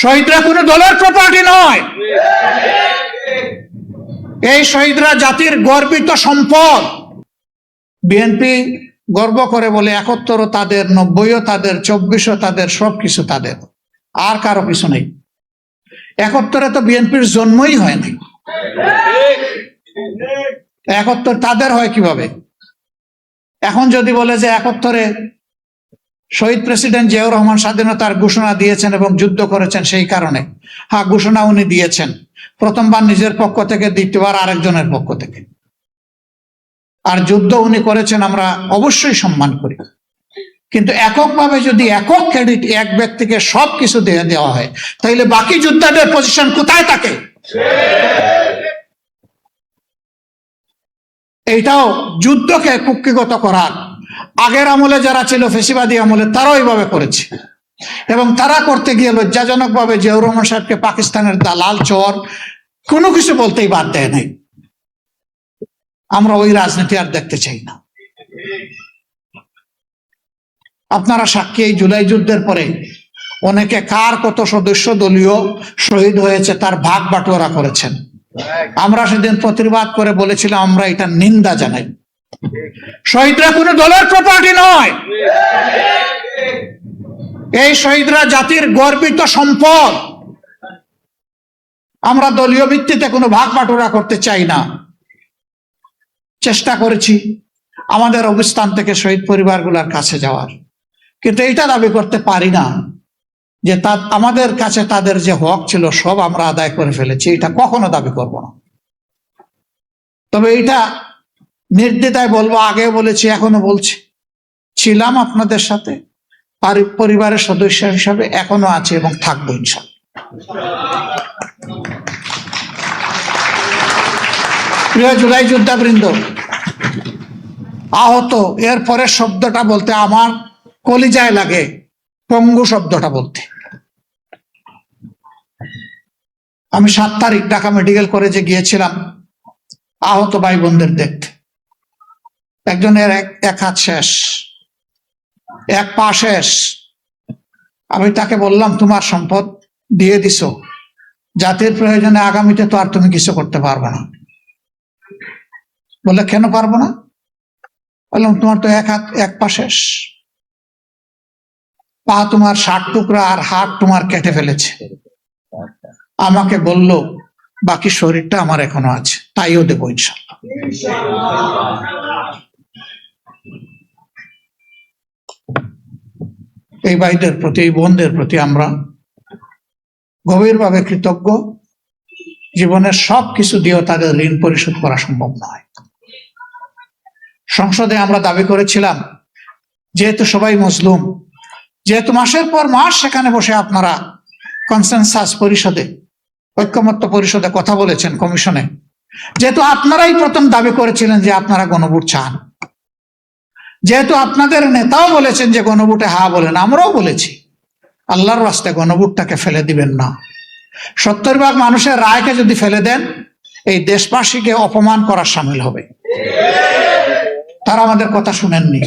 শহীদরা কোনো দলের প্রপার্টি নয়। এই শহীদরা জাতির গর্বিত সম্পদ। বিএনপি গর্ব করে বলে ৭১ও তাদের, ৯০ও তাদের, ২৪ও তাদের, সবকিছু তাদের, আর কারো কিছু নেই। ৭১ তো বিএনপির জন্মই হয় নাই। ৭১ তাদের হয় কিভাবে? এখন যদি বলে যে ৭১ শহীদ প্রেসিডেন্ট জিয়াউর রহমান স্বাধীনতার ঘোষণা দিয়েছেন এবং যুদ্ধ করেছেন, সেই কারণে হ্যাঁ, ঘোষণা উনি দিয়েছেন, প্রথমবার নিজের পক্ষ থেকে, দ্বিতীয়বার আরেকজনের পক্ষ থেকে। আর যুদ্ধ উনি করেছেন, আমরা অবশ্যই সম্মান করি। কিন্তু এককভাবে যদি একক ক্রেডিট এক ব্যক্তিকে সবকিছু দিয়ে দেওয়া হয়, তাহলে বাকি যোদ্ধাদের পজিশন কোথায় থাকে? এইটাও যুদ্ধকে কুক্ষিগত করার, আগের আমলে যারা ছিল ফেসিবাদী আমলে, তারাও এইভাবে করেছে। এবং তারা করতে গিয়ে লজ্জাজনক ভাবে জিয়াউর রহমান সাহেবকে পাকিস্তানের দালাল, চোর, কোনো কিছু বলতেই বাদ দেয় নাই। আমরা ওই রাজনীতি আর দেখতে চাই না। আপনারা সাক্ষী, এই জুলাই যুদ্ধের পরে অনেকে কার কত সদস্য দলীয় শহীদ হয়েছে তার ভাগ বাটোয়ারা করেছেন। আমরা সেদিন প্রতিবাদ করে বলেছিলাম, আমরা এটা নিন্দা জানাই। শহীদরা কোনো দলের প্রপার্টি নয়। এই শহীদরা জাতির গর্বিত সম্পদ। আমরা দলীয় ভিত্তিতে কোনো ভাগ বাটোয়ারা করতে চাই না। চেষ্টা করেছি আমাদের অবস্থান থেকে শহীদ পরিবারগুলোর কাছে যাওয়ার, কিন্তু এটা দাবি করতে পারি না যে আমাদের কাছে তাদের যে হক ছিল সব আমরা আদায় করে ফেলেছি। এটা কখনো দাবি করব না। তবে এটা নির্দ্বিধায় বলবো, আগে বলেছি, এখনো বলছি, ছিলাম আপনাদের সাথে পরিবারের সদস্য হিসাবে, এখনো আছে এবং থাকবো ইনশাআল্লাহ। প্রিয় জুলাই যোদ্ধাবৃন্দ, আহত, এর পরের শব্দটা বলতে আমার কলিজায় লাগে, পঙ্গু শব্দটা বলতে। আমি ৭ তারিখ ঢাকা মেডিকেল কলেজে গিয়েছিলাম আহত ভাই বোনদের দেখতে। একজনের এক হাত শেষ, এক পা শেষ। আমি তাকে বললাম, তোমার সম্পদ দিয়ে দিছো, জাতির প্রয়োজনে আগামীতে তো আর তুমি কিছু করতে পারবে না। বলে, কেন পারবো না? বললাম, তোমার তো এক হাত এক পা শেষ, পা তোমার ৬০ টুকরা, আর হাত তোমার কেটে ফেলেছে। আমাকে বলল, বাকি শরীরটা আমার এখনো আছে, তাইও দেবো ইনশাআল্লাহ। এই ভাইদের প্রতি, এই বোনদের প্রতি আমরা গভীরভাবে কৃতজ্ঞ। জীবনের সব কিছু দিয়েও তাদের ঋণ পরিশোধ করা সম্ভব নয়। সংসদে আমরা দাবি করেছিলাম, যেহেতু সবাই মজলুম, যেহেতু মাসের পর মাস সেখানে বসে আপনারা কনসেনসাস পরিষদে, ঐক্যমত্য পরিষদে কথা বলেছেন, কমিশনে, যেহেতু আপনারাই প্রথম দাবি করেছিলেন যে আপনারা গণভোট চান, যেহেতু আপনাদের নেতাও বলেছেন যে গণভোটে হা বলেন, আমরাও বলেছি, আল্লাহর রাস্তায় গণভোটটাকে ফেলে দিবেন না। ৭০ ভাগ মানুষের রায়কে যদি ফেলে দেন, এই দেশবাসীকে অপমান করার সামিল হবে। তারা আমাদের কথা শুনেননি।